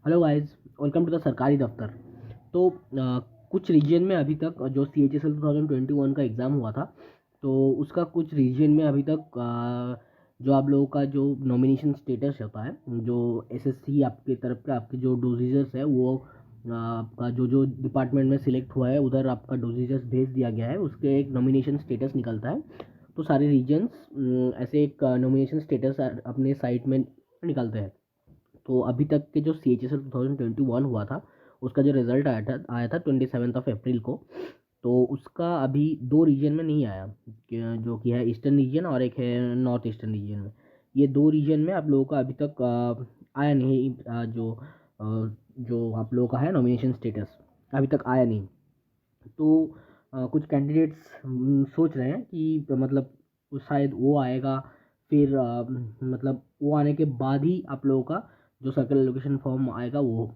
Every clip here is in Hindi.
Hello guys, welcome to the Sarkari Daftar. तो कुछ रीजन में अभी तक जो सी एच एस एल 2021 का एग्ज़ाम हुआ था, तो उसका कुछ रीजन में अभी तक जो आप लोगों का जो नॉमिनेशन स्टेटस होता है, जो एसएससी आपके तरफ का आपके जो डोजेजेस है वो आपका जो जो डिपार्टमेंट में सिलेक्ट हुआ है उधर आपका डोजेजेस भेज दिया गया है, उसके एक नॉमिनेशन स्टेटस निकलता है। तो सारे रीजन्स ऐसे एक नॉमिनेशन स्टेटस अपने साइट में निकालते हैं। तो अभी तक के जो सी एच एस एल 2021 हुआ था, उसका जो रिजल्ट आया था 27 अप्रैल को। तो उसका अभी दो रीजन में नहीं आया, जो कि है ईस्टर्न रीजन और एक है नॉर्थ ईस्टर्न रीजन में। ये दो रीजन में आप लोगों का अभी तक आया नहीं। जो आप लोगों का है नॉमिनेशन स्टेटस अभी तक आया नहीं। तो कुछ कैंडिडेट्स सोच रहे हैं कि मतलब शायद वो आएगा, फिर मतलब वो आने के बाद ही आप लोगों का जो सर्कल एलोकेशन फॉर्म आएगा वो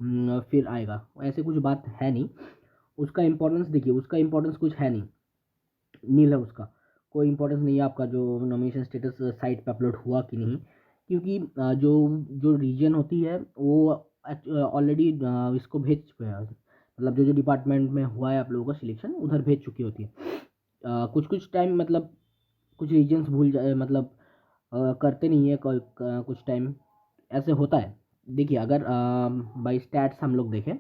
फिर आएगा। ऐसे कुछ बात है नहीं। उसका इम्पोर्टेंस देखिए, उसका इम्पोर्टेंस कुछ है नहीं, नील है उसका। कोई इम्पोर्टेंस नहीं है आपका जो नॉमिनेशन स्टेटस साइट पे अपलोड हुआ कि नहीं, क्योंकि जो जो रीजन होती है वो ऑलरेडी इसको भेज चुके हैं। मतलब जो जो डिपार्टमेंट में हुआ है आप लोगों का सिलेक्शन उधर भेज चुकी होती है। कुछ कुछ टाइम मतलब कुछ रीजन्स भूल जाए, मतलब करते नहीं है कुछ टाइम ऐसे होता है। देखिए, अगर बाई स्टैट्स हम लोग देखें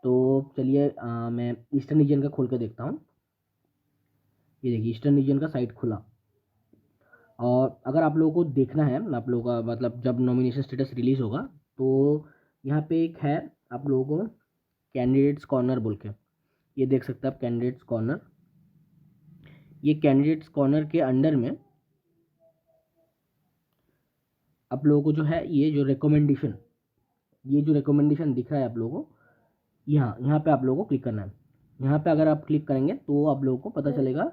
तो चलिए मैं ईस्टर्न रीजन का खोल के देखता हूँ। ये देखिए, ईस्टर्न रीजन का साइट खुला। और अगर आप लोगों को देखना है आप लोगों का मतलब जब नॉमिनेशन स्टेटस रिलीज़ होगा, तो यहाँ पे एक है आप लोगों को कैंडिडेट्स कॉर्नर बोल के, ये देख सकते हैं आप कैंडिडेट्स कॉर्नर। ये कैंडिडेट्स कॉर्नर के अंडर में आप लोगों को जो है ये जो रिकमेंडेशन दिख रहा है आप लोगों को, यहाँ यहाँ पे आप लोगों को क्लिक करना है। यहाँ पे अगर आप क्लिक करेंगे तो आप लोगों को पता चलेगा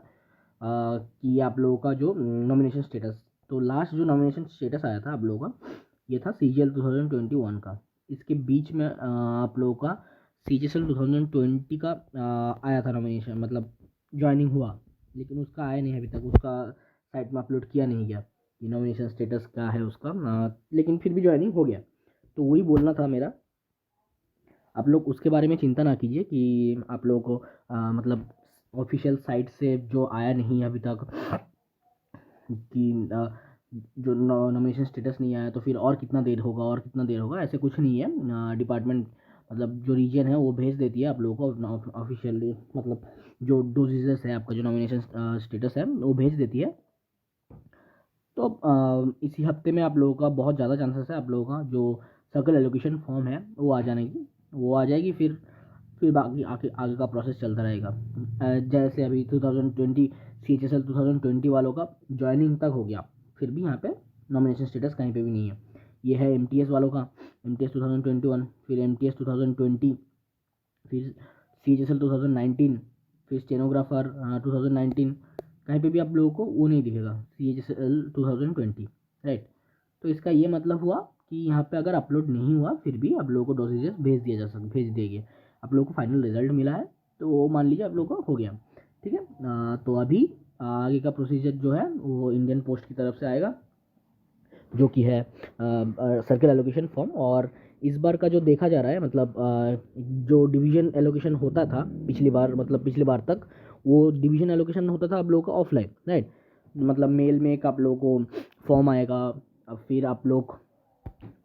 कि आप लोगों का जो नॉमिनेशन स्टेटस, तो लास्ट जो नॉमिनेशन स्टेटस आया था आप लोगों का, ये था सी जी एल 2021 का। इसके बीच में आप लोगों का सी जी एस एल 2020 का आया था नॉमिनेशन, मतलब ज्वाइनिंग हुआ, लेकिन उसका आया नहीं अभी तक, उसका साइट में अपलोड किया नहीं गया कि नॉमिनेशन स्टेटस क्या है उसका। लेकिन फिर भी ज्वाइनिंग हो गया। तो वही बोलना था मेरा, आप लोग उसके बारे में चिंता ना कीजिए कि आप लोगों को मतलब ऑफिशियल साइट से जो आया नहीं अभी तक कि जो नॉमिनेशन स्टेटस नहीं आया तो फिर और कितना देर होगा और कितना देर होगा, ऐसे कुछ नहीं है। डिपार्टमेंट मतलब जो रीजन है वो भेज देती है आप लोगों को ऑफिशियली, मतलब जो डोजेजेस है आपका जो नॉमिनेशन स्टेटस है वो भेज देती है। तो इसी हफ्ते में आप लोगों का बहुत ज़्यादा चांसेस है आप लोगों का जो सर्कल एलोकेशन फॉर्म है वो आ जाने की, वो आ जाएगी। फिर बाकी आगे आगे का प्रोसेस चलता रहेगा। जैसे अभी 2020 सी एच एस एल 2020 वालों का ज्वाइनिंग तक हो गया, फिर भी यहाँ पे नॉमिनेशन स्टेटस कहीं पे भी नहीं है। ये है एम टी एस वालों का, एम टी एस 2021, फिर एम टी एस 2020, फिर सी एच एस एल 2019, फिर स्टेनोग्राफर 2019। कहीं पे भी आप लोगों को वो नहीं दिखेगा C H S L 2020, right. तो इसका ये मतलब हुआ कि यहाँ पे अगर अपलोड नहीं हुआ फिर भी आप लोगों को डोसेजेस भेज दिए गए। आप लोगों को फाइनल रिजल्ट मिला है, तो वो मान लीजिए आप लोगों को हो गया। ठीक है। तो अभी आगे का प्रोसीजर जो है वो इंडियन पोस्ट की तरफ से आएगा, जो कि है सर्कल एलोकेशन फॉर्म। और इस बार का जो देखा जा रहा है, मतलब जो डिवीजन एलोकेशन होता था पिछली बार, मतलब पिछली बार तक वो डिवीजन एलोकेशन होता था आप लोगों का ऑफलाइन, राइट। मतलब मेल में एक आप लोगों को फॉर्म आएगा, फिर आप लोग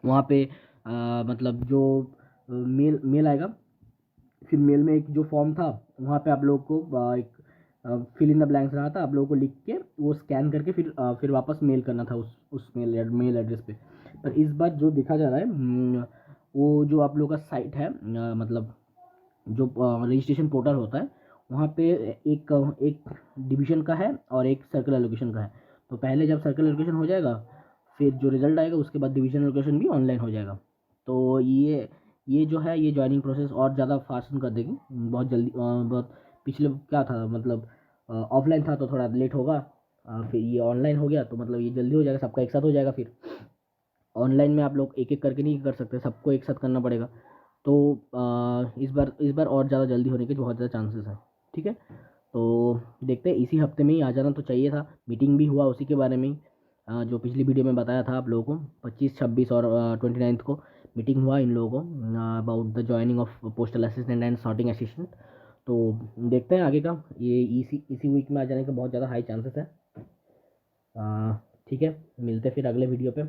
वहाँ पे मतलब जो मेल आएगा, फिर मेल में एक जो फॉर्म था वहाँ पे आप लोग को एक फिल इन द ब्लैंक्स रहा था, आप लोगों को लिख के वो स्कैन करके फिर वापस मेल करना था उस मेल एड्रेस पे। पर इस बार जो देखा जा रहा है वो जो आप लोगों का साइट है, मतलब जो रजिस्ट्रेशन पोर्टल होता है वहाँ पे एक एक डिवीजन का है और एक सर्कल एलोकेशन का है। तो पहले जब सर्कल एलोकेशन हो जाएगा, फिर जो रिजल्ट आएगा उसके बाद डिवीजन एलोकेशन भी ऑनलाइन हो जाएगा। तो ये जो है ये ज्वाइनिंग प्रोसेस और ज़्यादा फास्ट कर देगी बहुत जल्दी। बहुत पिछले क्या था, मतलब ऑफलाइन था तो थोड़ा लेट होगा, फिर ये ऑनलाइन हो गया तो मतलब ये जल्दी हो जाएगा, सबका एक साथ हो जाएगा। फिर ऑनलाइन में आप लोग एक एक करके नहीं कर सकते, सबको एक साथ करना पड़ेगा। तो इस बार और ज़्यादा जल्दी होने के बहुत ज़्यादा चांसेस हैं। ठीक है। तो देखते हैं, इसी हफ्ते में ही आ जाना तो चाहिए था। मीटिंग भी हुआ उसी के बारे में ही, जो पिछली वीडियो में बताया था आप लोगों को 25, 26 और 29 को मीटिंग हुआ इन लोगों को about the joining of postal assistant and sorting assistant. तो देखते हैं आगे का, ये इसी वीक में आ जाने के बहुत ज़्यादा हाई चांसेस है। ठीक है, मिलते हैं फिर अगले वीडियो पे।